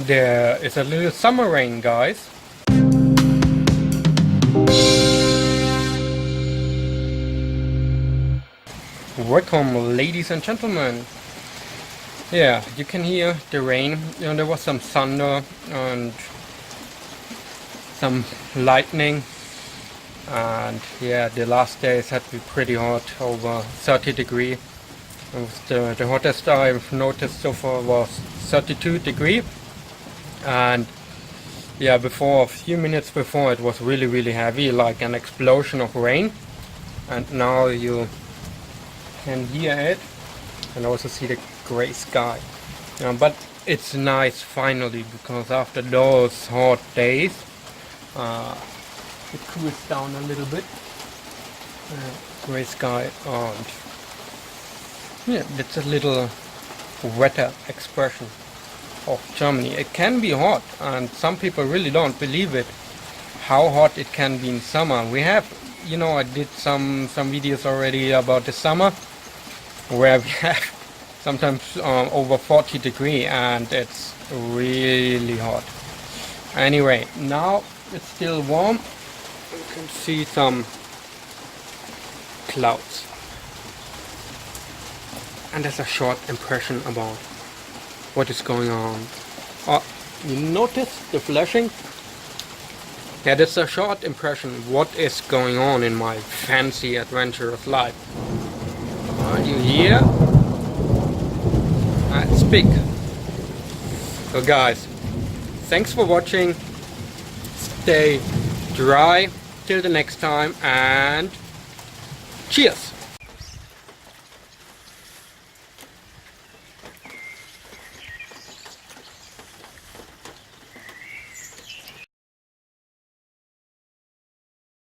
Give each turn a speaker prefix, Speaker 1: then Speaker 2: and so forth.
Speaker 1: There is a little summer rain, guys. Welcome, ladies and gentlemen. Yeah, you can hear the rain. You know, there was some thunder and some lightning, and yeah, the last days had been pretty hot, over 30 degrees. It was the hottest I've noticed so far was 32 degrees, and yeah, before, a few minutes before, it was really heavy, like an explosion of rain, and now you can hear it and also see the gray sky. But it's nice finally, because after those hot days it cools down a little bit. Gray sky, and yeah, that's a little wetter expression of Germany. It can be hot, and some people really don't believe it, how hot it can be in summer. We have, you know, I did some videos already about the summer where we have sometimes over 40 degrees, and it's really hot. Anyway, now it's still warm. You can see some clouds, and there's a short impression about what is going on. Oh, you notice the flashing? Yeah, that's a short impression what is going on in my fancy adventurous life. You hear? It's big. So guys, thanks for watching. Stay dry till the next time, and cheers!